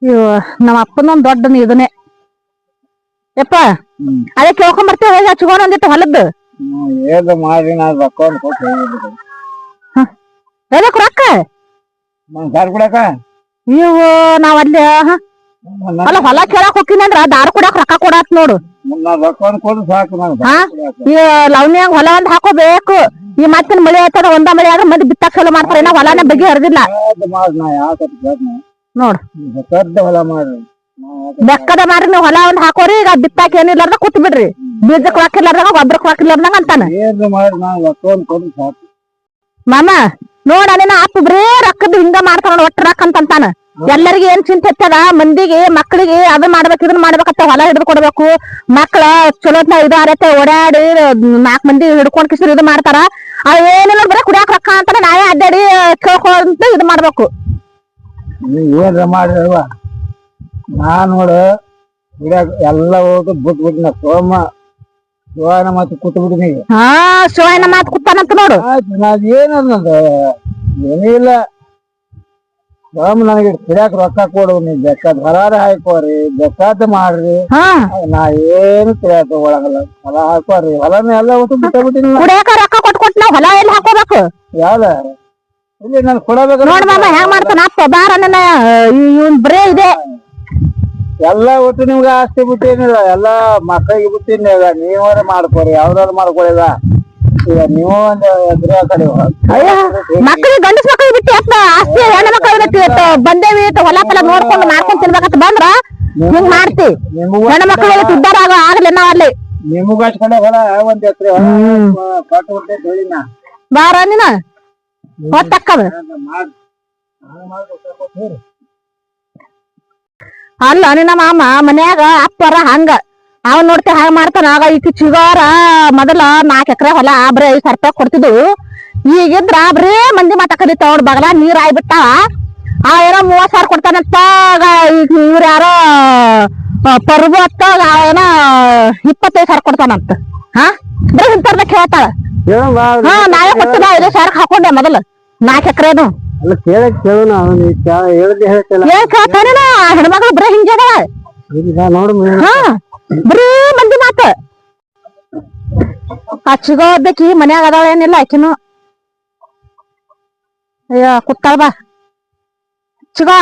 ಇವ ನಮ್ಮ ಅಪ್ಪನೊಂದ್ ದೊಡ್ಡ ಇದನ್ನೇ ಯಪ್ಪ ಅದೇ ಕೇಳ್ಕೊಂಡ್ ಬರ್ತೇವೆ ಹಚ್ಕೊಂಡ್ ಒಂದಿಟ್ಟು ಹೊಲದ್ದು ಏದು ಮಾಡಿ ನಾನು ರೊಕ್ಕ ಕೊಟ್ಟು ಎದಕ್ ರೊಕ್ಕ ದಾರ್ ಕುಡಕ ಇವು ನಾವ್ ಅಲ್ಲಿ ಅಲ್ಲ ಹೊಲ ಕೇಳಕ್ ಹೋಗ್ತೀನಿ ಅಂದ್ರ ದಾರು ಕುಡಾಕ್ ರೊಕ್ಕ ಕೊಡಾತ್ ನೋಡು ರೊಕ್ಕ ಕೊಡು ಸಾಕು ಈ ಲವ್ನ್ಯಾಗ ಹೊಲ ಒಂದ್ ಹಾಕೋಬೇಕು ಈ ಮತ್ತಿನ ಮಳೆ ಆಯ್ತದ ಒಂದ ಮಳೆ ಆದ್ರೆ ಮಂದಿ ಬಿತ್ತಾಕ್ ಚಲೋ ಮಾಡ್ತಾರ ಇನ್ನ ಹೊಲನೇ ಬಗೆ ಹರಿದಿಲ್ಲ ನೋಡ್ ಹೊಲ ಮಾಡ್ರಿ ಬೆಕ್ಕದ ಮಾಡ್ರಿ ನೀವ್ ಹೊಲ ಒಂದ್ ಹಾಕೋರಿ ಈಗ ಬಿತ್ತಾಕ್ ಏನಿಲ್ಲಾರ್ದ ಕೂತ್ ಬಿಡ್ರಿ ಬೀಜಕ್ ಹಾಕಿಲ್ಲಾರ್ದಾಗ ಗೊಬ್ಬರಕ್ ಹಾಕಿಲ್ಲಾರ್ದಂಗ ಅಂತಾನ ಮಾಮ ನೋಡ ನಿನ್ನ ಅಪ್ಪ ಬರೇ ರೊಕ್ಕದ ಹಿಂಗ ಮಾಡ್ತಾನ ಒಟ್ಟ ರೊಕ್ಕ ಅಂತಾನ ಎಲ್ಲರಿಗೂ ಏನ್ ಚಿಂತೆ ಹತ್ತದ ಮಂದಿಗೆ ಮಕ್ಕಳಿಗೆ ಅದನ್ನ ಮಾಡ್ಬೇಕು ಇದನ್ನ ಮಾಡ್ಬೇಕಂತ ಹೊಲ ಹಿಡಿದು ಕೊಡ್ಬೇಕು ಮಕ್ಳ ಚಲೋತ್ನ ಇದು ಆರತ್ತೆ ಓಡಾಡಿ 4 ಮಂದಿ ಹಿಡ್ಕೊಂಡ್ ಕಿಸಿರು ಇದು ಮಾಡ್ತಾರ ಅವ್ ಏನಿಲ್ಲ ಬರೀ ಕುಡಿಯಾಕ ರೊಕ್ಕ ಅಂತಾನೆ ನಾವೇ ಅಡ್ಡಾಡಿ ಕೇಳ್ಕೊಂತ ಇದು ಮಾಡ್ಬೇಕು ಏನ್ರ ಮಾಡ್ರವ ನಾನ್ ನೋಡು ಕುಡಿಯಾಕ ಎಲ್ಲ ಹೋಗಿ ಬಿಟ್ಬಿಟ್ಟಿನ ಶಿವನ ಮಾತು ಕೂತ್ ಬಿಟ್ಟಿನಿ ಶಿವನ ಮಾತು ಕೂತಾನಂತ ನೋಡು ನಾವ್ ಏನದ ಏನಿಲ್ಲ ನನಗೆ ಕುಡಿಯಾಕ ರೊಕ್ಕ ಕೊಡು ನೀವ್ ಬೇಕಾದ ಹೊಲಾರ ಹಾಕೋರಿ ಬೇಕಾದ ಮಾಡ್ರಿ ನಾ ಏನು ಕುಡಿಯಾಕ ಒಳಗಲ್ಲ ಹೊಲ ಹಾಕೋರಿ ಹೊಲನ ಎಲ್ಲ ಒಟ್ಟು ಬಿಟ್ಟಿನಿ ಕುಡಿಯಾಕ ರೊಕ್ಕ ಕೊಟ್ಟು ನಾವ್ ಹೊಲ ಎಲ್ಲಿ ಹಾಕೋಬೇಕು ಯಾವ್ದ ಇಲ್ಲಿ ನಾನು ಕೊಡಬೇಕು ನೋಡ್ ಮಾಮ ಹೆಂಗ್ ಮಾಡ್ತಾನ ಅಪ್ಪ ಬಾರ ಇವನ್ ಬರೇ ಇದೆ ಎಲ್ಲ ಒಟ್ಟು ನಿಮ್ಗೆ ಆಸ್ತಿ ಬಿಟ್ಟೇನಿಲ್ಲ ಎಲ್ಲ ಮಕ್ಕಳಿಗೆ ಬಿಟ್ಟಿನಿ ಈಗ ನೀವಾರ ಮಾಡ್ಕೋರಿ ಯಾವ್ದಾರು ಮಾಡ್ಕೊಳಿಲ್ಲ ಈಗ ನೀವು ಒಂದು ಎದುರು ಕಡೆ ಮಕ್ಕಳಿಗೆ ಗಂಡಸ್ ಮಕ್ಕಳಿಗೆ ಬಿಟ್ಟು ಆಸ್ತಿ ಹೆಣ್ಣು ಮಕ್ಕಳಿಗೆ ಬಿಟ್ಟು ಬಂದೇವಿ ಹೊಲ ಫಲ ನೋಡ್ಕೊಂಡು ಮಾಡ್ಕೊಂಡ್ ತಿನ್ಬೇಕಂತ ಬಂದ್ರ ಹಿಂಗ್ ಮಾಡ್ತಿ ಹೆಣ್ಣು ಮಕ್ಕಳಿಗೆ ಉದ್ದಾರ ಆಗಲ್ಲ ನಾವ್ ಅಲ್ಲಿ ನಿಮಗ ಹಚ್ಕೊಂಡ ಹೊಲ ಒಂದ್ ಎಕರೆ ಕಟ್ಟು ಹೊಟ್ಟೆ ಹೇಳಿನ ಬಾರ ನೀನ ಹೊತ್ತಕ್ಕದ ಅಲ್ಲ ನಿನ್ನ ಮಾಮ ಮನ್ಯಾಗ ಅಪ್ಪರ ಹಂಗ ಅವ್ ನೋಡ್ತಿ ಹಂಗ ಮಾಡ್ತಾನ ಆಗ ಈಕಿ ಚಿಗಾರ ಮೊದಲ 4 ಎಕರೆ ಹೊಲ ಬರೀ 5,000 ರೂಪಾಯಿ ಕೊಡ್ತಿದ್ವು ಈಗಿದ್ರ ಬರೇ ಮಂದಿ ಮಾತ ಕಲಿತಾವ ನೋಡ್ ಬಗಲ ನೀರ್ ಆಗ್ಬಿಟ್ಟಾವ ಆ ಏನೋ 30,000 ಕೊಡ್ತಾನಂತ ಇವ್ರ ಯಾರೋ ಪರ್ವತ್ತ ಏನೋ 25,000 ಕೊಡ್ತಾನಂತ ಬರೀ ಇಂಥರ್ದ ಕೇಳ್ತಾಳ ನಾವೇ ಕೊಡ್ತಿದ್ದ 5,000 ಹಾಕೊಂಡೆ ಮೊದಲು 4 ಎಕರೆನು ಹೆಣ್ಮಗಳು ಬರೀ ಹಿಂಗ್ಯಾದ ಬರೀ ಮಂದಿ ಮಾತ ಹಚ್ಚಿಗೋಬೇಕಿ ಮನ್ಯಾಗ ಅದಾಳ ಏನಿಲ್ಲ ಆಕಿನು ಅಯ್ಯ ಕುತ್ತಾಳ ಬಾ ಚಿಗೋ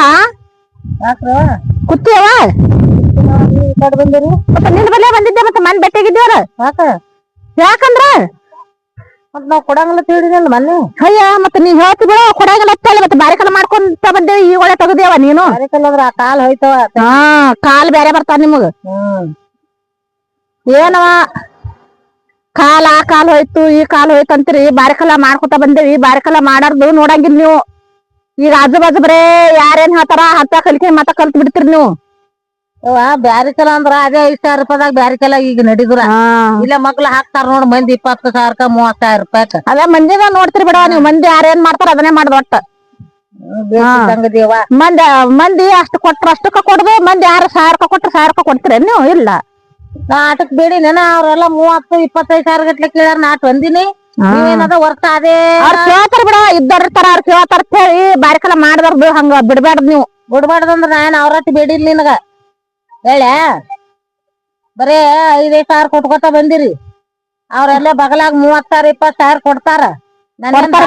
ಕುತ್ತಿಯವ ಬಂದಿರಿ ನಿನ್ ಬಲ್ಲೆ ಬಂದಿದ್ದೆ ಮತ್ತೆ ಮನ್ ಬೆಟ್ಟಾಗಿದ್ದೇವ್ರ ಯಾಕಂದ್ರ ಮತ್ ನಾವ್ ಕೊಡಂಗಿಲ್ಲ ತಿಳಿದಿಲ್ಲ ಮೊನ್ನೆ ಅಯ್ಯ ಮತ್ತೆ ನೀವ್ ಹೇಳ್ತಿ ಬಿಡ ಕೊಡಂಗಿಲ್ಲ ಮತ್ತೆ ಬಾರಿಕಲ್ಲ ಮಾಡ್ಕೊಂತ ಬಂದೇವಿ ಈ ಒಳ್ಳೆ ತಗದೇವ ನೀನು ಬಾರಿಕಲ್ಲ ಕಾಲ್ ಹೋಯ್ತವ ಕಾಲ್ ಬೇರೆ ಬರ್ತಾವ ನಿಮಗ ಏನವ ಆ ಕಾಲ್ ಹೋಯ್ತು ಈ ಕಾಲ್ ಹೋಯ್ತು ಅಂತೀರಿ ಬಾರಿಕಲ್ಲ ಮಾಡ್ಕೊತ ಬಂದೇವಿ ಬಾರಿಕಲ್ಲ ಮಾಡಾರ್ದು ನೋಡಂಗಿಲ್ಲ ನೀವು ಈಗ ಆಜು ಬಾಜು ಬರೇ ಯಾರೇನ್ ಹೇಳ್ತಾರ ಅಂತ ಕಲಿಕೆ ಮತ್ತ ಕಲ್ತ್ ಬಿಡ್ತೀರಿ ನೀವು ಬ್ಯಾರಿಕಲ ಅಂದ್ರ ಅದೇ 5,000 ರೂಪಾಯಿದಾಗ ಬ್ಯಾರಿಕಲ ಈಗ ನಡಿದ್ರ ಇಲ್ಲ ಮಕ್ಳು ಹಾಕ್ತಾರ ನೋಡ್ ಮಂದಿ 20,000 30,000 ರೂಪಾಯಿ ಅದೇ ಮಂದಿನ ನೋಡ್ತಿರಿ ಬಿಡ ನೀವು ಮಂದಿ ಯಾರೇನ್ ಮಾಡ್ತಾರ ಅದನ್ನೇ ಮಾಡ್ದ ಒಟ್ಟ ಮಂದಿ ಅಷ್ಟು ಕೊಟ್ರ ಅಷ್ಟಕ್ಕ ಕೊಡ್ದು ಮಂದಿ 1,000 ಕೊಟ್ರ 1,000 ಕೊಡ್ತೀರ ನೀವು ಇಲ್ಲ ನಾಟಕ್ ಬೇಡಿ ನೆನ ಅವ್ರೆಲ್ಲ 30,000-25,000 ಗಟ್ಲೆ ಕೇಳ್ಯಾರ ನಾಟ್ ಒಂದಿನಿ ನೀವೇನದ ವರ್ತ ಅದೇ ಅವ್ರ ಕೇಳ್ತಾರ ಬಿಡ ಇದ್ದರ್ತಾರ ಅವ್ರ ಕೇಳ್ತಾರ ಹೇಳಿ ಬಾರಿಕಲ ಮಾಡ್ದಾರ್ದು ಹಂಗ ಬಿಡ್ಬ್ಯಾಡ್ದು ನೀವು ಬಿಡ್ಬಾರ್ದಂದ್ರ ನಾನ್ ಅವ್ರತಿ ಬೇಡಿಲ್ ನಿನಗ ಹೇಳ ಬರೇ 5,000 ಕೊಟ್ಕೊತ ಬಂದಿರಿ ಅವ್ರೆಲ್ಲ ಬಗಲಾಗ 30,000-20,000 ಕೊಡ್ತಾರ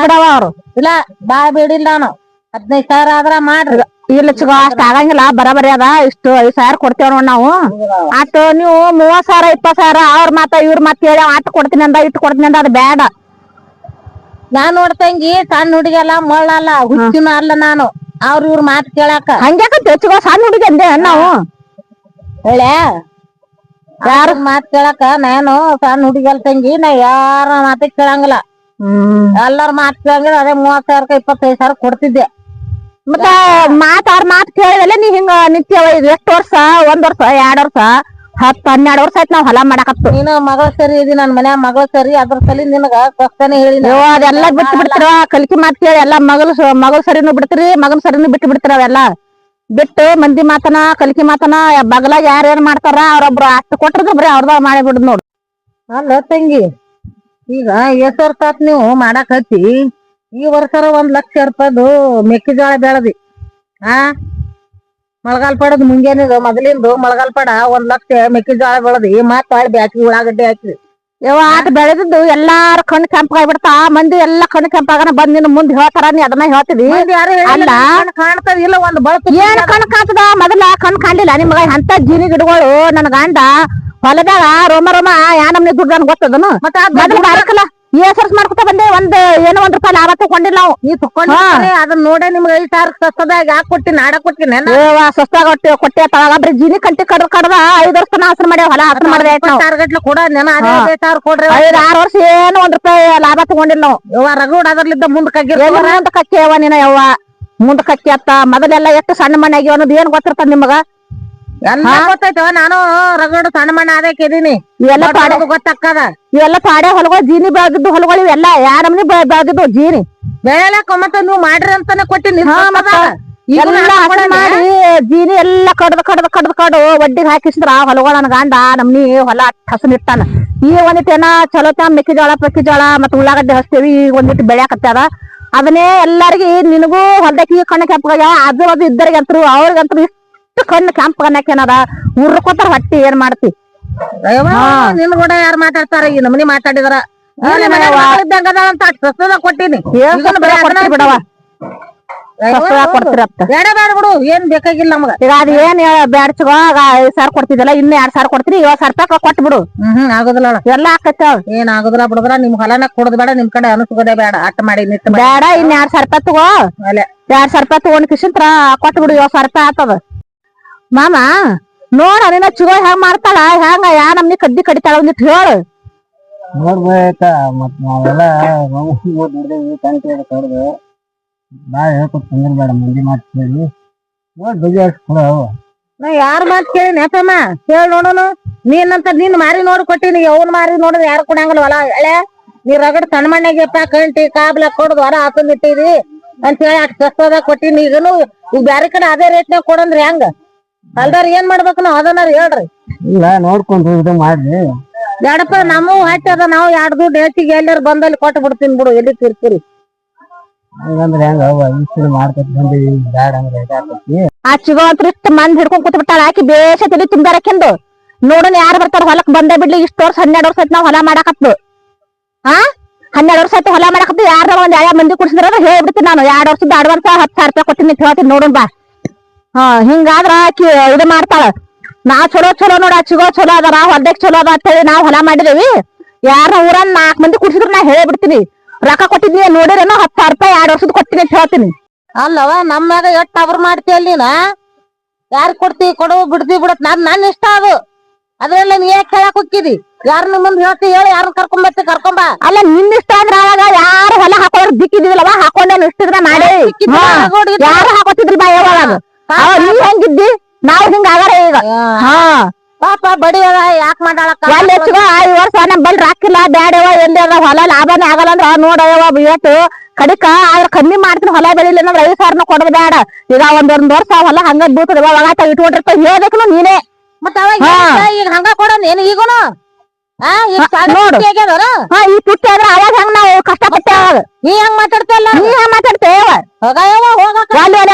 ಬಿಡವ ಅವ್ರು ಇಲ್ಲ ಬಾ ಬೇಡಿಲ್ಲ ನಾನು 15,000 ಆದ್ರ ಮಾಡ್ರಿ ಇಲ್ಲ ಚಿಗೋ ಅಷ್ಟ ಆಗಂಗಿಲ್ಲ ಬರಬರಿ ಅದ ಇಷ್ಟು 5,000 ಕೊಡ್ತೇವ ನೋಡ್ ನಾವು ಆಟ ನೀವು 30,000-20,000 ಅವ್ರ ಮಾತ ಇವ್ರ ಮಾತ ಹೇಳಿ ಆಟ ಕೊಡ್ತೀನಿ ಅಂದ ಇಟ್ಟು ಕೊಡ್ತೀನಿ ಅಂದ ಅದ್ ಬೇಡ ನಾನ್ ನೋಡ್ತಂಗಿ ಸಣ್ಣ ಹುಡುಗಲ್ಲ ಮಳ್ಳಲ್ಲ ಹುಚ್ಚಿನ ಅಲ್ಲ ನಾನು ಇವ್ರ ಮಾತ್ ಕೇಳಾಕ ಹಂಗ್ಯಾಕಂತ ಚಿಗೋ ಸಣ್ಣ ಹುಡುಗಿ ಅಂದೆ ನಾವು ಹೇಳ ಯಾರ ಮಾತ್ ಕೇಳಾಕ ನಾನು ಸಣ್ಣ ಹುಡುಗಲ್ ತಂಗಿ ನಾ ಯಾರ ಮಾತ ಕೇಳಂಗಿಲ್ಲ ಎಲ್ಲಾರ ಮಾತ್ ಕೇಳಂಗಿಲ್ಲ ಅದೇ 30,000-25,000 ಕೊಡ್ತಿದ್ದೆ ಮತ್ತ ಅವ್ರ ಮಾತ್ ಕೇಳಿದಲ್ಲ ನೀ ಹಿಂಗ ನಿತ್ಯವ ಇದು ಎಷ್ಟು ವರ್ಷ 1 ವರ್ಷ 2 ವರ್ಷ 10-12 ವರ್ಷ ಆಯ್ತು ನಾವ್ ಹೊಲ ಮಾಡಕತ್ತು ನೀನು ಮಗಳ ಸರಿ ಇದಿ ನನ್ ಮನ್ಯಾಗ ಮಗಳ ಸರಿ ಅದ್ರ ಸಲಿ ನಿನಗ ಕಷ್ಟನೇ ಹೇಳಿ ಅದೆಲ್ಲ ಬಿಟ್ಟು ಬಿಡ್ತಿರ ಕಲಿಕೆ ಮಾತ್ ಕೇಳಿ ಎಲ್ಲಾ ಮಗಳ ಸರಿನು ಬಿಡ್ತೀರಿ ಮಗನ ಸರಿನು ಬಿಟ್ಟು ಬಿಡ್ತಿರ ಅವೆಲ್ಲ ಬಿಟ್ಟು ಮಂದಿ ಮಾತನ ಕಲಿಕೆ ಮಾತನ ಬಗಲಾಗ ಯಾರೇನ್ ಮಾಡ್ತಾರ ಅವ್ರೊಬ್ರು ಅಷ್ಟು ಕೊಟ್ಟಿದ್ರು ಬರೀ ಅವ್ರದಾಗ ಮಾಡಿ ಬಿಡುದ್ ನೋಡು ಅಲ್ಲ ತಂಗಿ ಈಗ ಎಷ್ಟ್ ವರ್ಷ ಆತ್ ನೀವು ಮಾಡಕ್ ಹತ್ತಿ ಈ ವರ್ಷರ 1,00,000 ರೂಪಾಯಿದು ಮೆಕ್ಕೆಜೋಳ ಬೆಳದಿ ಮಳಗಾಲ್ ಪಡದ್ ಮುಂಜಾನೆ ಮೊದಲಿಂದು ಮಳಗಾಲ್ ಪಡ 1 ಲಕ್ಷ ಮೆಕ್ಕೆಜೋಳ ಬೆಳದಿ ಮತ್ತ ಹೊಳ್ ಬ್ಯಾಸ್ಗಿ ಉಳ್ಳಾಗಡ್ಡಿ ಹಾಕಿ ಯವ್ವ ಆಟ ಬೆಳೆದಿದ್ದು ಎಲ್ಲಾರ ಕಣ್ ಕೆಂಪಾಗ್ಬಿಡ್ತಾ ಮಂದಿ ಎಲ್ಲಾ ಕಣ್ ಕೆಂಪಾಗನ ಬಂದ್ ನಿನ್ ಮುಂದ್ ಹೇಳ್ತಾರ ನೀ ಅದನ್ನ ಹೇಳ್ತಿದಿ ಅಲ್ಲ ಕಾಣ್ತದ ಇಲ್ಲ ಒಂದ್ ಬಳತ ಏನ್ ಕಣ್ ಕಾಣ್ತದ ಮೊದಲ ಕಣ್ ಕಾಣ್ಲಿಲ್ಲ ನಿಮ್ಗ ಅಂತ ಜೀನಿ ಗಿಡಗಳು ನನ್ ಗಂಡ ಹೊಲದಾಗ ರೋಮ ರೋಮ ಯಾ ನಮ್ನಿ ದುಡ್ಡು ನನ್ ಗೊತ್ತದನು ಮೊದಲ ಬಾರಕಲ್ಲ ಸರ್ಸ್ ಮಾಡ್ಕೊತ ಬಂದೆ ಏನೋ 1 ರೂಪಾಯಿ ಲಾಭ ತಗೊಂಡಿಲ್ಲ ನಾವು ನೀ ತಕೊಂಡ್ರೆ ಅದನ್ನ ನೋಡೇ ನಿಮ್ಗೆ 5,000 ಸಸ್ತದಾಗ ಯಾಕೆ ಕೊಟ್ಟಿನಿ ನಾಡ ಕೊಟ್ಟಿನಿ ಸಸ್ತಾಗ ಕೊಟ್ಟೆ ಬರೀ ಜೀನಿ ಕಂಟಿ ಕಡ್ದ 5 ವರ್ಷ ನಾಸನ ಮಾಡಿ ಹೊಲ ಹಾಸನ ಮಾಡಿದೆ ಗಟ್ಲೆ ಕೂಡ 5,000 ಕೊಡ್ರಿ 5-6 ವರ್ಷ ಏನೋ 1 ರೂಪಾಯಿ ಲಾಭ ತಗೊಂಡಿಲ್ಲ ನಾವು ಯವ್ವ ರಗಡ್ ಅದ್ರಲ್ಲಿದ್ದ ಮುಂದ್ ಕಕ್ಕಿ ಯವ್ವ ನೀನ ಯವ್ವ ಮುಂದ್ ಕಕ್ಕಿ ಅತ್ತ ಮೊದಲೆಲ್ಲ ಎಷ್ಟು ಸಣ್ಣ ಮನೆ ಆಗ್ಯಾವ ಅನ್ನೋದು ಏನ್ ಗೊತ್ತಿರ್ತದ ನಿಮಗ ಎಲ್ಲ ಗೊತ್ತೈತವ ನಾನು ರಗಡು ಸಣ್ಣ ಮಣ್ಣ ಅದಕ್ಕಿದೀನಿ ಇವೆಲ್ಲ ಗೊತ್ತಕ್ಕದ ಇವೆಲ್ಲ ಪಾಡೆ ಹೊಲಗಳು ಜೀನಿ ಬೆಳೆದಿದ್ದು ಹೊಲಗಳು ಇವೆಲ್ಲ ಯಾ ನಮ್ನಿ ಬೆಳೆದಿದ್ದು ಜೀನಿ ಬೆಳೆಲಕ್ಕ ಮತ್ತ ನೀವು ಮಾಡ್ರಿ ಅಂತಾನೆ ಕೊಟ್ಟಿನಿ ಮಾಡಿ ಜೀನಿ ಎಲ್ಲಾ ಕಡ್ದು ಒಡ್ಡಿಗೆ ಹಾಕಿಸಿದ್ರ ಹೊಲಗಳ ನನ್ ಗಂಡ ನಮ್ನಿ ಹೊಲ ಹಸನಿಟ್ಟಾನ ಈ ಒಂದಿಟ್ಟೇನ ಚಲೋ ಮೆಕ್ಕೆಜೋಳ ಮತ್ತ ಉಳ್ಳಾಗಡ್ಡೆ ಹಚ್ತೇವಿ ಈಗ ಒಂದಿಟ್ಟು ಬೆಳ್ಯಾಕತ್ತಾರ ಅದನ್ನೇ ಎಲ್ಲಾರ್ಗಿ ನಿನಗೂ ಹೊಲ್ದಕ್ಕೆ ಕಣ್ಣ ಕೆಂಪಗ ಅದು ಇದ್ದರಿಗಂತರು ಅವ್ರಿಗಂತರು ಕಣ್ಣು ಕೆಂಪ ಕನ್ನಕೇನದ ಉರ್ಕೋತಾರ ಹೊಟ್ಟಿ ಏನ್ ಮಾಡ್ತಿ ನಿನ್ ಕೂಡ ಯಾರು ಮಾತಾಡ್ತಾರ ಈ ನಮನಿ ಮಾತಾಡಿದಾರ ಕೊಟ್ಟಿನಿ ಬಿಡವ ಬಿಡು ಏನ್ ಬೇಕಾಗಿಲ್ಲ ನಮ್ಗ ಈಗ ಅದ್ ಏನ್ ಬ್ಯಾಡ್ಚಗೋ 5,000 ಕೊಡ್ತಿದ್ದಲ್ಲ ಇನ್ನು 2,000 ಕೊಡ್ತೀನಿ 7,000 ರೂಪಾಯಿ ಕೊಟ್ಬಿಡು ಆಗುದಿಲ್ಲ ಎಲ್ಲಾ ಆಕತ್ತ ಏನ್ ಆಗುದಿಲ್ಲ ಬಿಡುದ್ರ ನಿಮ್ ಹೊಲನ ಕೊಡದ್ ಬೇಡ ನಿಮ್ ಕಡೆ ಅನುಸಗೋದೇ ಬೇಡ ಅಟ್ಟ ಮಾಡಿ ಬೇಡ ಇನ್ 2,000 ರೂಪಾಯಿ ತಗೋ 2,000 ರೂಪಾಯಿ ತಗೊಂಡ್ ಕಿಶಂತ್ರ ಕೊಟ್ಬಿಡು 7,000 ರೂಪಾಯಿ ಆತದ ಮಾಮ ನೋಡ ನಿನ್ನ ಚುಗೋ ಹೆಂಗ್ ಮಾಡ್ತಾಳ ಹೆಂಗ ಯಾ ನಮ್ನಿ ಕಡ್ಡಿ ಕಡಿತಾಳ ಒಂದಿಟ್ಟು ಹೇಳು ನೋಡ್ಬೇಕ ಮತ್ ನಾವೆಲ್ಲ ನೋಡಿದೇವಿ ಕಡ್ದು ಬಾ ಹೇಳ್ಕೊಟ್ ಬೇಡ ಮಂದಿ ಮಾತು ಕೇಳಿ ನೋಡ್ ಬಗೆಹರಿಸ್ಕೊಳ ನಾ ಯಾರ ಮಾತ್ ಕೇಳಿ ನೆಪಮ್ಮ ಹೇಳಿ ನೋಡೋನು ನೀನಂತ ನಿನ್ ಮಾರಿ ನೋಡಿ ಕೊಟ್ಟಿನಿ ಅವ್ನ ಮಾರಿ ನೋಡಿದ್ರೆ ಯಾರು ಕೊಡಂಗಲ್ಲ ಹೊಲ ಹಳೆ ನೀ ರಗಡ್ ಸಣ್ಣ ಮಣ್ಣಾಗೆಪ್ಪ ಕಂಟಿ ಕಾಬ್ಲ ಕೊಡದ್ ಹೊರ ಹಾಕೊಂಡಿಟ್ಟಿರಿ ಅಂತ ಹೇಳಿ ಅಷ್ಟ್ ಸಸ್ತದಾಗ ಕೊಟ್ಟಿನಿ ಈಗನು ಈಗ ಬ್ಯಾರೆ ಕಡೆ ಅದೇ ರೇಟ್ನಾಗ ಕೊಡಂದ್ರಿ ಹೆಂಗ ಅಲ್ದಾರ ಏನ್ ಮಾಡ್ಬೇಕು ನಾವ್ ಅದನ್ನಾರ ಹೇಳ್ರಿ ಇಲ್ಲ ನೋಡ್ಕೊಂಡು ಇದು ಮಾಡ್ರಿ ಬೇಡಪ್ಪ ನಮ್ಮೂ ಹಟ್ಟಿ ಅದ ನಾವು 2 ದುಡ್ಡು ಹೆಚ್ಚಿಗೆ ಎಲ್ಲಾರು ಬಂದಲ್ಲಿ ಕೊಟ್ಟು ಬಿಡ್ತೀನಿ ಬಿಡು ಎಲ್ಲಿ ಕಿರ್ಕಿರಿ ಹಂಗಂದ್ರೆ ಹೆಂಗ ಇಷ್ಟು ಮಾಡ್ಕೊತ ಬಂದಿವಿ ಬ್ಯಾಡ ಅಂದ್ರೆ ಇದಾಕತಿ ಆ ಚಿಗೋ ಅಂತ ಇಷ್ಟ ಮಂದಿ ಹಿಡ್ಕೊಂಡ್ ಕೂತ್ ಬಿಟ್ಟಾಳ ಆಕಿ ಬೇಷ ತಲಿ ತುಂಬ್ಯಾರಕೆಂದು ನೋಡೋಣ ಯಾರು ಬರ್ತಾರ ಹೊಲಕ್ ಬಂದೇ ಬಿಡ್ಲಿ ಇಷ್ಟ ವರ್ಷ 12 ವರ್ಷ ಆಯ್ತು ನಾವ್ ಹೊಲ ಮಾಡಾಕತ್ಲು 12 ವರ್ಷ ಆಯ್ತು ಹೊಲ ಮಾಡಾಕತ್ತು ಯಾರ ಒಂದ್ 2 ಮಂದಿ ಕುಡ್ಸಿದ್ರ ಹೇಳ್ಬಿಡ್ತೀನಿ ನಾನು 2 ವರ್ಷದ ಅಡ್ವಾನ್ಸ್ 10,000 ರೂಪಾಯಿ ಕೊಟ್ಟಿನಿ ಹೇಳ್ತೀನಿ ನೋಡೋಣ ಬಾ ಹಿಂಗಾದ್ರ ಆಕಿ ಇದು ಮಾಡ್ತಾಳ ನಾವ್ ಚಲೋ ನೋಡ ಚಿಗೋ ಚಲೋ ಅದಾರ ಹೊಲ್ದಕ್ ಚಲೋ ಅದ ಅಂತ ಹೇಳಿ ನಾವ್ ಹೊಲ ಮಾಡಿದೇವಿ ಯಾರ ಊರನ್ನ 4 ಮಂದಿ ಕುಡ್ಸಿದ್ರ ನಾ ಹೇಳ್ಬಿಡ್ತೀನಿ ರೊಕ್ಕ ಕೊಟ್ಟಿದ್ನಿ ನೋಡಿರೇನೋ 10,000 ರೂಪಾಯಿ 2 ವರ್ಷದ ಕೊಟ್ಟಿನಿ ಅಂತ ಹೇಳ್ತೀನಿ ಅಲ್ಲವ ನಮ್ಮ್ಯಾಗ ಎಷ್ಟ್ ಅವ್ರ ಮಾಡ್ತೀಯ ನೀನ ಯಾರ್ ಕೊಡ್ತಿ ಕೊಡು ಬಿಡ್ತಿ ಬಿಡತ್ ನನ್ ಇಷ್ಟ ಅದು ಅದ್ರೆಲ್ಲ ನೀ ಯಾಕೆ ಕೇಳಕ್ ಹೋಗಿದಿ ಯಾರನ್ನ ಮುಂದ್ ಹೇಳ್ತಿ ಹೇಳಿ ಯಾರನ್ನ ಕರ್ಕೊಂಬ ಅಲ್ಲ ನಿನ್ ಇಷ್ಟ ಅಂದ್ರ ಅವಾಗ ಯಾರು ಹೊಲ ಹಾಕೋರ್ ದಿಕ್ಕಿದಿಲ್ಲವ ಹಾಕೊಂಡೇನು ಇಷ್ಟಿದ್ರ ಮಾಡಿ ಯಾರು ಹಾಕೋತಿದ್ರಿ ಬಾ ಯಾವಾಗ ನೀ ಹೆಂಗಿದ್ದಿ ನಾವ್ ಹಿಂಗ ಆಗಾರ ಈಗ ಪಾಪ ಬಡಿ ಯಾಕೆ ಮಾಡಾಳ 5 ವರ್ಷ ನಮ್ ಬಲ್ ರಾಕಿಲ್ಲ ಬ್ಯಾಡವ ಎಲ್ಲಿ ಅದ ಹೊಲ ಲಾಭನೇ ಆಗಲ್ಲ ಅಂದ್ರ ನೋಡವ ಏಟು ಕಡಿಕ ಆದ್ರ ಕಮ್ಮಿ ಮಾಡ್ತೀನಿ ಹೊಲ ಬೆಳಿಲ್ಲ ಅಂದ್ರೆ 5,000 ಕೊಡೋದು ಬೇಡ ಈಗ ಒಂದ್ ವರ್ಷ ಹೊಲ ಹಂಗ ಬೀಳ್ತದ ಅವಾಗ ಇಟ್ಕೊಂಡಿರ್ತ ಹೇಳ್ಬೇಕು ನೀನೇ ಮತ್ತ ಅವಾಗ ಈಗ ಹಂಗ ಕೊಡೋಣ ಏನು ಈಗೂನು ನೋಡು ಈ ತುಟ್ಟಿ ಆದ್ರ ಅವಾಗ ಹೆಂಗ್ ನಾವು ಕಷ್ಟಪಟ್ಟೆ ಅವಾಗ ನೀ ಹೆಂಗ್ ಮಾತಾಡ್ತೇಲ್ಲ ನೀ ಹೆಂಗ್ ಮಾತಾಡ್ತೇವ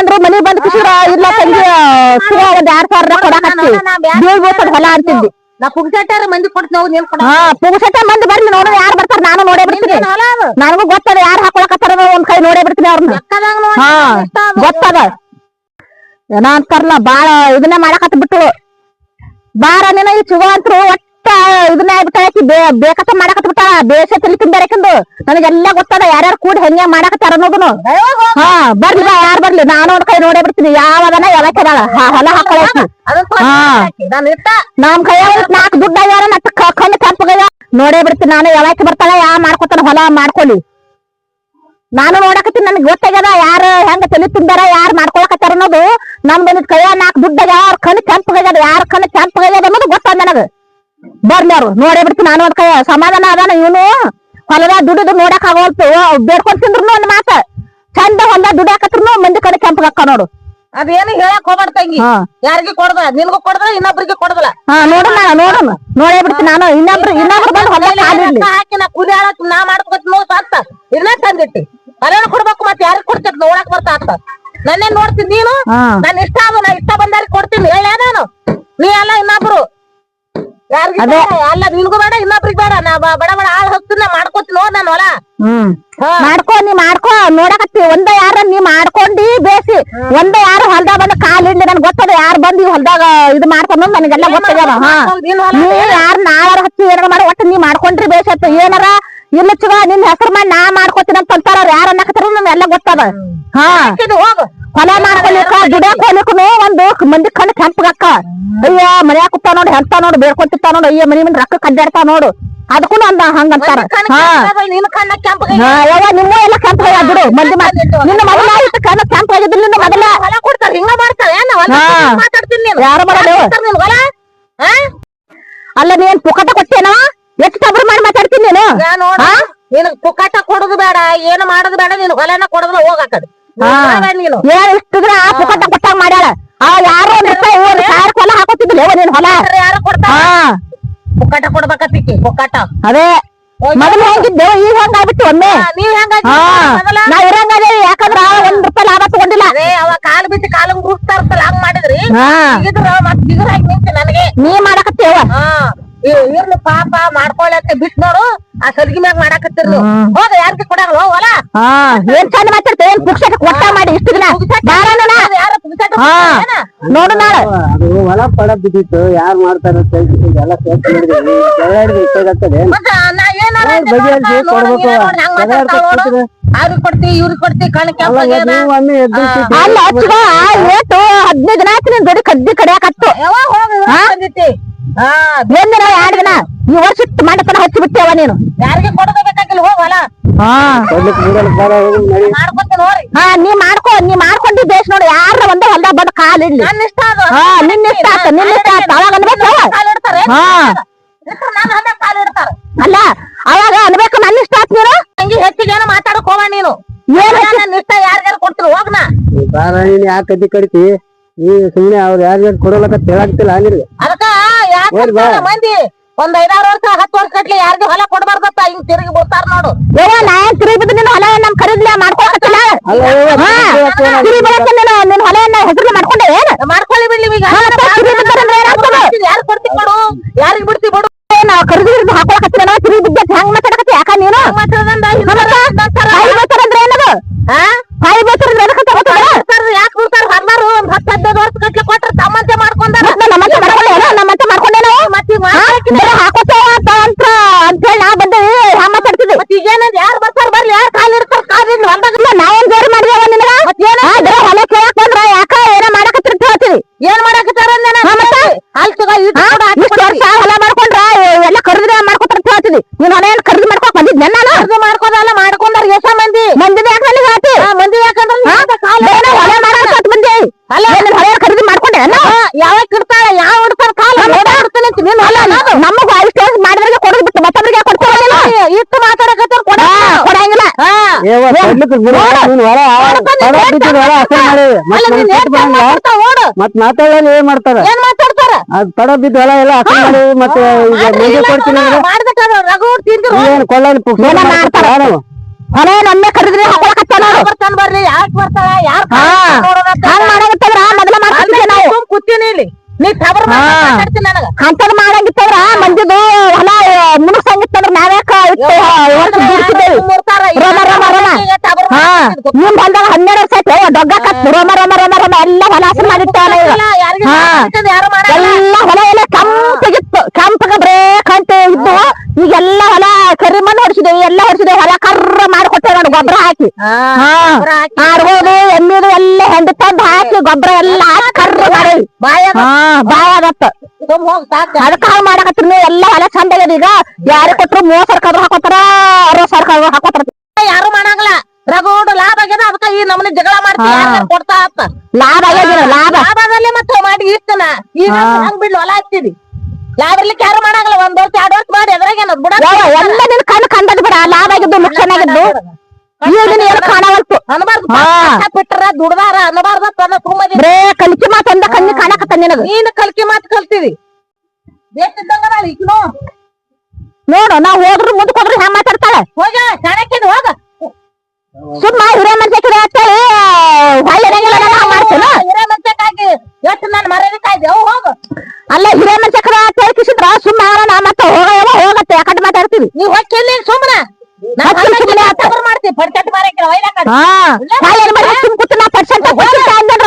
ಅಂದ್ರು ಮನಿ ಬಂದ್ ಕಿಸಿರ ಇಲ್ಲ ತಂಗಿ ಒಂದ್ 2,000 ಕೊಡಾಕತ್ತಿ ಬೀಳ್ಬೋತದ ಹೊಲ ಅಂತಿದ್ದಿ ನಾ ಪುಗ್ಸಟ್ಟಾರ ಮಂದಿ ಕೊಡ್ತೀನಿ ಪುಗ್ಸಟ್ಟ ಮಂದಿ ಬರ್ಲಿ ನೋಡು ಯಾರು ಬರ್ತಾರ ನಾನು ನೋಡೇ ಬಿಡ್ತೀನಿ ನನಗೂ ಗೊತ್ತದ ಯಾರು ಹಾಕೊಳಕತ್ತಾರ ಒಂದ್ ಕೈ ನೋಡೇ ಬಿಡ್ತೀನಿ ಅವ್ರನ್ನ ಗೊತ್ತದ ಏನ ಅಂತಾರಲ್ಲ ಬಾಳ ಇದನ್ನೇ ಮಾಡಾಕತ್ ಬಿಟ್ಟು ಬಾರ ನೀನ ಈ ಚುಗ ಅಂತರು ಒಟ್ಟ ಇದನ್ನ ಆಗ್ಬಿಟ್ಟಾಕಿ ಬೇಕತ್ತ ಮಾಡಾಕತ್ ಬಿಟ್ಟ ಬೇಷ ತಲಿ ತುಂಬೇರಕಂದು ನನಗೆಲ್ಲ ಗೊತ್ತದ ಯಾರ್ಯಾರು ಕೂಡಿ ಹೆಂಗೆ ಮಾಡಾಕತ್ತಾರ ಅನ್ನೋದನು ಬರ್ಲಿ ಬಾ ಯಾರು ಬರ್ಲಿ ನಾನು ಒಂದ್ ಕೈ ನೋಡೇ ಬಿಡ್ತೀನಿ ಯಾವದನ ಯಾವಕ್ಕದಾಳ ಹೊಲ ಹಾಕೊಳಕಿ ನಮ್ ಕೈ 4 ದುಡ್ಡ ಯಾರ ಕಣ್ಣು ಕೆಂಪಗ ನೋಡೇ ಬಿಡ್ತೀನಿ ನಾನು ಯಾವಕ್ಕೆ ಬರ್ತಾಳ ಯಾ ಮಾಡ್ಕೊತಾನ ಹೊಲ ಮಾಡ್ಕೊಳ್ಳಿ ನಾನು ನೋಡಕತ್ತೀನಿ ನನ್ಗೆ ಗೊತ್ತಾಗ್ಯದ ಯಾರು ಹೆಂಗ ತಲಿ ತುಂಬ್ಯಾರ ಯಾರು ಮಾಡ್ಕೊಳಕತ್ತಾರ ಅನ್ನೋದು ನಮ್ ಬಂದಿದ್ ಕೈಯ 4 ದುಡ್ಡ ಯಾರ ಕಣ್ಣು ಕೆಂಪಗಾಗ್ಯದ ಯಾರ ಕಣ್ಣು ಕೆಂಪಗಾಗ್ಯದ ಅನ್ನೋದು ಗೊತ್ತಾದ ನನಗ ಬರ್ಲಿ ಅವ್ರು ನೋಡೇ ಬಿಡ್ತೀನಿ ನಾನು ಒಂದ್ ಕೈ ಸಮಾಧಾನ ಅದಾನ ಇವನು ಹೊಲದ ದುಡಿದು ನೋಡಕ್ ಆಗೋಲ್ತು ಬೇಡ್ಕೊಂಡ್ ತಿಂದ್ರು ಒಂದ್ ಮಾತ ಚಂದ ಹೊಲದ ದುಡಿಯಾಕತ್ರು ಮಂದಿ ಕಡೆ ಕೆಂಪಗಕ್ಕ ನೋಡು ಅದೇನು ಹೇಳಕ್ ಹೋಗ್ಬಾರ್ದ ತಂಗಿ ಯಾರಿಗೆ ಕೊಡದ ನಿನ್ಗೂ ಕೊಡದ್ರ ಇನ್ನೊಬ್ರಿಗೆ ಕೊಡದಲ್ಲ ನೋಡೋಣ ನೋಡೇ ಬಿಡ್ತೀನಿ ನಾನು ಇನ್ನೊಬ್ರು ಬಂದು ಹೊಲ ಹಾಕಿ ನಾ ಕೂಲಿ ನಾ ಮಾಡ್ಕೊತ ನೋಡ್ ಸಾಕ್ತ ಇದನ್ನ ತಂದಿಟ್ಟಿ ಅದೇನ ಕೊಡ್ಬೇಕು ಮತ್ತೆ ಯಾರಿಗೆ ಕೊಡ್ತೇತ್ ನೋಡಕ್ ಬರ್ತಾ ನನ್ನೇ ನೋಡ್ತೀನಿ ನೀನು ನನ್ ಇಷ್ಟ ಅದು ನಾ ಇಷ್ಟ ಬಂದಾರಿ ಕೊಡ್ತೀನಿ ಹೇಳ ನಾನು ನೀ ಎಲ್ಲ ಇನ್ನೊಬ್ರು ಯಾರಿಗೂ ಅಲ್ಲ ನಿನ್ಗೂ ಬೇಡ ಇನ್ನೊಬ್ರಿಗೆ ಬೇಡ ನಾ ಬಡ ಬಡ ಆಳ್ ಹೋಗ್ತೀನಿ ನಾ ಮಾಡ್ಕೊತೀನಿ ನೋಡ್ ನಾನು ಹೊಲ ಮಾಡ್ಕೊ ನೀ ಮಾಡ್ಕೊ ನೋಡಕತ್ತಿ ಒಂದ ಯಾರ ನೀ ಮಾಡ್ಕೊಂಡಿ ಬೇಸಿ ಒಂದ ಯಾರು ಹೊಲ್ದಾಗ ಬಂದ ಕಾಲಿಂದ ನನ್ ಗೊತ್ತದ ಯಾರು ಬಂದ್ ಈ ಹೊಲ್ದಾಗ ಇದು ಮಾಡ್ಕೊಂಡು ನನಗೆಲ್ಲ ಗೊತ್ತಾಗ್ಯಾವ ನೀ ಯಾರ ನಾಳಾರ ಹಚ್ಚಿ ಏನಾರ ಮಾಡಿ ಒಟ್ಟು ನೀ ಮಾಡ್ಕೊಂಡ್ರಿ ಬೇಸತ್ತ ಏನಾರ ಇಲ್ಲ ಚುಗ ನಿನ್ ಹೆಸರು ಮಾಡಿ ನಾ ಮಾಡ್ಕೊತೀನಿ ಅಂತ ಅಂತಾರ ಯಾರ ಅನ್ನಕತ್ತಾರ ನಮ್ಗೆಲ್ಲ ಗೊತ್ತದ ಹೋಗು ಹೊಲ ಮಾಡ್ಕೊಲಿಕ್ಕ ದುಡಿಯಾಕ ಹೋಗ್ಲಿಕ್ಕೂ ಒಂದು ಮಂದಿ ಕಣ್ಣು ಕೆಂಪಗಕ್ಕ ಅಯ್ಯ ಮನ್ಯಾಗ ಕುತ್ತ ನೋಡು ಹೆಂತ ನೋಡು ಬೇಡ್ಕೊತಿರ್ತಾವ ನೋಡು ಅಯ್ಯ ಮನಿ ಮಂದಿ ರೊಕ್ಕ ಕಡ್ಡಾಡ್ತಾವ ನೋಡು ಅದಕ್ಕೂ ಅಂದ ಹಂಗಂತಾರ ಯಾವ ನಿಮ್ಮ ಎಲ್ಲ ಕೆಂಪ ಬಿಡು ಮಂದಿ ನಿನ್ನ ಮೊದಲ ಕಣ್ಣು ಕೆಂಪ ಆಗಿದ್ರು ನಿನ್ನ ಮೊದಲ ಹೊಲ ಕೊಡ್ತಾರ ಹಿಂಗ ಮಾಡ್ತಾರ ಮಾತಾಡ್ತೀನಿ ಯಾರು ಹೊಲ ಅಲ್ಲ ನೀನ್ ಪುಕಟ ಕೊಟ್ಟೇನವ ಎಷ್ಟು ತಬ್ರು ಮಾಡಿ ಮಾತಾಡ್ತೀನಿ ನೀನು ನಿನಗ್ ಪುಕಾಟ ಕೊಡುದು ಬೇಡ ಏನು ಮಾಡೋದು ಬೇಡ ನೀನ್ ಹೊಲನ ಕೊಡೋದ್ರ ಹೋಗಾಕದ್ ನೀನು ಏನ್ ಇಷ್ಟಿದ್ರ ಪುಕಟ ಕೊಟ್ಟಾಗ ಮಾಡ್ಯಾಳ ಯಾರು ಹೊಲ ಹಾಕೋತಿದ್ದಿಲ್ಲ ನೀನ್ ಹೊಲ ಯಾರು ಕೊಡ್ತಾರ ಪುಕಾಟ ಕೊಡ್ಬೇಕತ್ತಿಕ್ಕಿ ಪುಕಾಟ ಅದೇ ಮೊದಲು ಹೆಂಗಿದ್ದೇವು ಈಗ ಹೆಂಗಾಗ್ಬಿಟ್ಟು ಒಮ್ಮೆ ನೀವ್ ಹೆಂಗ ನಾವ್ ಇರಂಗದೇ ಯಾಕಂದ್ರ ₹1 ಲಾಭ ತಗೊಂಡಿಲ್ಲ ಅದೇ ಅವ ಕಾಲ್ ಬಿಟ್ಟು ಕಾಲ ಗುರುಸ್ತಾ ಇರ್ತಲ್ಲ ಹಂಗ್ ಮಾಡಿದ್ರಿ ಮತ್ ಬಿಗುರ್ ಹಾಕಿ ನಿಂತು ನನಗೆ ನೀ ಮಾಡಕತ್ತೇವ ಇರ್ಲಿ ಪಾಪ ಮಾಡ್ಕೊಳಕ್ಕೆ ಬಿಟ್ ನೋಡು ಆ ಸಲ್ಗಿ ಮ್ಯಾಗ ಮಾಡಾಕತ್ತಿರ್ ನೀವು ಹೋಗ ಯಾರಿಗೆ ಕೊಡಾಗಲ್ಲ ಹೊಲ ಏನ್ ಚಂದ ಮಾತಾಡ್ತೇ ಏನ್ ಪುಕ್ಷಟ ಕೊಟ್ಟ ಮಾಡಿ ಇಷ್ಟು ದಿನ ನೋಡು ನಾಳೆ ಅದು ಹೊಲ ಪಡ ಬಿದ್ದಿತ್ತು ಯಾರು ಮಾಡ್ತಾರ ಎಲ್ಲ ಅವ್ರಿಗೆ ಕೊಡ್ತಿ ಇವ್ರಿಗೆ ಕೊಡ್ತಿ ಕಣ್ ಕೆಂಪ ಅಲ್ಲ ಹಚ್ಚುವ ಏಟು 15 ದಿನ ಆಯ್ತು ನೀನ್ ದುಡಿ ಕದ್ದಿ ಕಡಿಯಾಕತ್ತು ಬಂದಿತಿ ಒಂದ್ ದಿನ 2 ದಿನ ಈ ವರ್ಷ ಇಟ್ಟು ಮಾಡತನ ಹಚ್ಚಿ ಬಿಟ್ಟೇವ ನೀನು ಯಾರಿಗೆ ಕೊಡಬೇಕಾಗಿಲ್ಲ ಹೋಗಲ್ಲ ಮಾಡ್ಕೊತೀನಿ ನೋಡ್ರಿ ನೀ ಮಾಡ್ಕೊಂಡಿ ಬೇಸ್ ನೋಡಿ ಯಾರ ಒಂದೇ ಹೊಲ್ದಾಗ ಬಂದ್ ಕಾಲಿಡ್ಲಿ ನನ್ನ ಇಷ್ಟ ಅದು ನಿನ್ನ ಇಷ್ಟ ಆತ ನಿನ್ನ ಇಷ್ಟ ಆತ ಅವಾಗ ಅನ್ಬೇಕು ಕಾಲ್ ಇಡ್ತಾರ ಅಲ್ಲ ಅವಾಗ ಅನ್ಬೇಕು ನನ್ನ ಇಷ್ಟ ಆತ್ ನೀನು ಹಂಗೆ ಹೆಚ್ಚಿಗೆ ಏನೋ ಮಾತಾಡಕ್ ಹೋಗ ನೀನು ನನ್ನ ಇಷ್ಟ ಯಾರ್ಯಾರು ಕೊಡ್ತೀನಿ ಹೋಗ್ನ ನೀನ್ ಯಾಕೆ ಕದ್ದಿ ಕಡಿತಿ ಈ ಸುಮ್ನೆ ಅವ್ರು ಯಾರ್ಯಾರು ಕೊಡೋಲಕ್ಕ ಹೇಳಾಗ್ತಿಲ್ಲ ಹಂಗಿರ್ಲಿ ಅದಕ್ಕ ಯಾಕೆ ಮಂದಿ ಒಂದ್ 5-6 ವರ್ಷ 10 ವರ್ಷ ಗಟ್ಲೆ ಯಾರಿಗೂ ಹೊಲ ಕೊಡ್ಬಾರ್ದತ್ತ ಹಿಂಗ್ ತಿರುಗಿ ಬಿಡ್ತಾರ ನೋಡು ನಾ ತಿರುಗಿ ನಿನ್ನ ಹೊಲ ನಮ್ ಖರೀದ್ಲಿ ಮಾಡ್ಕೊಳಕತ್ತಿಲ್ಲ ನಿನ್ ಹೊಲ ಹೆಸರು ಮಾಡ್ಕೊಂಡೆ ಏನ್ ಮಾಡ್ಕೊಳ್ಳಿ ಬಿಡ್ಲಿ ಈಗ ಯಾರು ಕೊಡ್ತಿ ಕೊಡು ಯಾರಿಗ್ ಬಿಡ್ತಿ ಬಿಡು ನಾವ್ ಖರೀದಿ ಹಾಕೊಳಕತ್ತಿಲ್ಲ ತಿರುಗಿ ಬಿದ್ದ ಹೆಂಗ್ ಮಾತಾಡಕತ್ತಿ ಯಾಕ ನೀನು ಅಂದ್ರೆ ಏನದು ಹಾಯಿ ಬೋಸರ್ ಯಾಕೆ ಬಿಡ್ತಾರ ಹರ್ನಾರು 10-15 ವರ್ಷ ಗಟ್ಲೆ ಕೊಟ್ರ ತಮ್ಮಂತೆ ಮಾಡ್ಕೊಂಡಾರ ನಮ್ಮಂತೆ ಮಾಡ್ಕೊಂಡೇನು ಹಾಕೋತೇವ ಅಂತ ಹೇಳಿ ನಾ ಬಂದೇವಿ ಹ್ಯಾಂಗ ಮಾತಾಡ್ತಿದ್ವಿ ಈಗೇನಂದ್ ಯಾರು ಬರ್ತಾರ ಬರ್ಲಿ ಯಾರು ಕಾಲ್ ಇಡ್ತಾರ ಕಾಲಿಡ್ ಹೊಲ್ದಾಗ ನಾವೇನ್ ಬೇರೆ ಮಾಡಿದೇವ ನಿನಗ ಹೊಲ ಕೇಳಕ್ ಬಂದ್ರ ಯಾಕ ಏನ ಮಾಡಕತ್ತಿರ್ತ ಹೇಳ್ತೀವಿ ಏನ್ ಮಾಡಕತ್ತಾರ ಹೊಲ ಮಾಡ್ಕೊಂಡ್ರ ಎಲ್ಲ ಖರೀದಿ ಮಾಡ್ಕೊತಾರ ಹೇಳ್ತೀವಿ ನೀನ್ ಹೊಲ ಏನ್ ಖರೀದಿ ಮಾಡ್ಕೊಕ್ ಬಂದಿದ್ನ ನಾನು ಖರೀದಿ ಮಾಡ್ಕೋದಲ್ಲ ಮಾಡ್ಕೊಂಡಾರ ಎಷ್ಟ ಮಂದಿ ಯಾಕೆ ನನಗೆ ಹೇಳ್ತಿ ಮಂದಿ ಯಾಕಂದ್ರ ಹೊಲ ಮಾಡಕ್ ಬಂದಿ ಅಲ್ಲ ಹೊಲ ಖರೀದಿ ಮಾಡ್ಕೊಂಡೆ ಯಾವಾಗ ಇಡ್ತಾಳ ಯಾವ ಇಡ್ತಾರ ಕಾಲ ನೀನ್ ಹೊಲ ನಮಗೂ ಇಷ್ಟ ಮಾಡಿದ್ರೆ ಕೊಡೋದು ಬಿಟ್ಟು ಮತ್ತೊಬ್ಬರಿಗೆ ಕೊಡ್ತೀವಿ ಇಟ್ಟು ಮಾತಾಡಕತ್ತಾರ ಕೊಡಂಗಿಲ್ಲ ಮತ್ ಮಾತಾಡಲ್ಲ ಏನ್ ಮಾಡ್ತಾರ ಏನ್ ಮಾತಾಡ್ತಾರ ಅದ್ ತಡ ಬಿದ್ದ ಹೊಲ ಎಲ್ಲ ಹಸಿ ಮಾಡಿ ಮತ್ತೆ ಈಗ ಕೊಡ್ತೀನಿ ಏನ್ ಕೊಳ್ಳ ಮಾಡ್ತಾರ ಹೊಲ ನಮ್ಮೆ ಖರೀದಿ ಹಾಕೊಳಕತ್ತಾನ ಬರ್ತಾನ ಬರ್ರಿ ಯಾಕೆ ಬರ್ತಾಳ ಯಾರು ಹಂಗ ಮಾಡಕತ್ತಂದ್ರ ಮೊದಲ ಮಾಡ್ತೀವಿ ನಾವು ಕೂತೀನಿ ಇಲ್ಲಿ ನೀ ಖಬರ್ ಮಾತಾಡ್ತೀನಿ ನನಗ ಅಂತದ್ ಮಾಡಂಗಿತ್ತಂದ್ರ ಮಂದಿದು ಹೊಲ ಮುನುಸಂಗಿತ್ತಂದ್ರ ನಾವ್ಯಾಕ ನಿಮ್ ಹೊಲ್ದಾಗ 12 ವರ್ಷ ಆಯ್ತು ದೊಡ್ಡಕತ್ ರೋಮ ಎಲ್ಲ ಹೊಲ ಹಸರು ಮಾಡಿಟ್ಟಾನ ಎಲ್ಲ ಹೊಲ ಎಲ್ಲ ಕೆಂಪಗ ಬರೇ ಕಂಟೆ ಇದ್ದು ಈಗೆಲ್ಲ ಹೊಲ ಕರಿ ಮಣ್ಣು ಹೊಡಿಸಿದೇವಿ ಎಲ್ಲ ಹೊಡಿಸಿದೇವಿ ಹೊಲ ಕರ್ರ ಮಾಡಿಕೊಟ್ಟೆ ನೋಡು ಗೊಬ್ಬರ ಹಾಕಿ ಆಡ್ಬೋದು ಎಮ್ಮಿದು ಎಲ್ಲ ಹೆಂಡಿ ತಂದು ಹಾಕಿ ಗೊಬ್ಬರ ಎಲ್ಲ ಹಾಕಿ ಕರ್ರ ಮಾಡಿ ಬಾಯಾಗತ್ತ ಅದಕ್ಕ ಹಾಳು ಮಾಡಕತ್ರಿ ನೀವು ಎಲ್ಲ ಹೊಲ ಚಂದ ಆಗ್ಯದ ಈಗ ಯಾರು ಕೊಟ್ರು 30,000 ಕದ್ರು ಹಾಕೋತಾರ 60,000 ಹಾಕೋತಾರ ಯಾರು ಮಾಡಂಗಿಲ್ಲ ರಗೋಡು ಲಾಭ ಆಗ್ಯದ ಅದಕ್ಕ ಈ ನಮ್ಮನೆ ಜಗಳ ಮಾಡ್ತೀವಿ ಕೊಡ್ತಾ ಆತ ಲಾಭ ಆಗ್ಯದ ಲಾಭದಲ್ಲಿ ಮತ್ತೆ ಮಾಡಿ ಇಷ್ಟನ ಈಗ ಹಂಗ್ ಬಿಡ್ಲಿ ಹೊಲ ಹಚ್ಚಿದಿ ಲಾಭ ಇರ್ಲಿಕ್ಕೆ ಯಾರು ಮಾಡಂಗಿಲ್ಲ 1 ವರ್ಷ 2 ವರ್ಷ ಮಾಡಿ ಎದ್ರಾಗೇನ ಬಿಡ ಎಲ್ಲ ನಿನ್ ಕಂಡದ್ ಬಿಡ ಲಾಭ ಆಗಿದ್ದು ನುಕ್ಸಾನ್ ಆಗಿದ್ದು ಈಗಿನ ಏನು ಕಾಣವಲ್ತು ಅನ್ಬಾರ್ದು ಬಿಟ್ರ ದುಡ್ದಾರ ಅನ್ಬಾರ್ದ ಬರೇ ಕಲಿಕೆ ಮಾತು ಅಂದ ಕಣ್ಣಿ ಕಾಣಕತ್ತ ನಿನಗ ನೀನ್ ಕಲ್ಕಿ ಮಾತು ಕಲ್ತಿದಿ ಬೇಕಿದ್ದಂಗ ಈಗಿನೋ ನೋಡು ನಾವ್ ಹೋದ್ರು ಮುಂದಕ್ಕೆ ಹೋದ್ರು ಹ್ಯಾಂಗ ಮಾತಾಡ್ತಾಳೆ ಹೋಗ ಸಣಕಿದ್ ಹೋಗ ಸುಮ್ಮ ಹಿರೇ ಮನ್ಸಕ್ಕಿದೆ ಅಂತೇಳಿ ಮಾಡ್ತೇನ ಹಿರೇ ಮನ್ಸಕ್ಕಾಗಿ ಎಷ್ಟು ನನ್ ಮರ್ಯಾದೆ ಕಾಯ್ದೆ ಹೋಗು ಅಲ್ಲ ಹಿರೇ ಮನ್ಸಕ್ರ ಅಂತೇಳಿ ಕಿಸಿದ್ರ ಸುಮ್ಮ ನಾ ಮತ್ತೆ ಹೋಗತ್ತೆ ಯಾಕಂತ ಮಾತಾಡ್ತೀವಿ ನೀವ್ ಹೊಕ್ಕಿಲ್ಲ ಸುಮ್ಮನ ಮಾಡ್ತೀವಿ ಪಡ್ಚಟ್ ಮಾರಕ್ಕೆ ಹಾ ಸುಮ್ ಕೂತು ನಾ ಪರ್ಸೆಂಟ್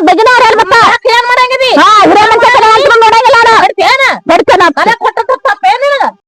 ಬೆಗಿನ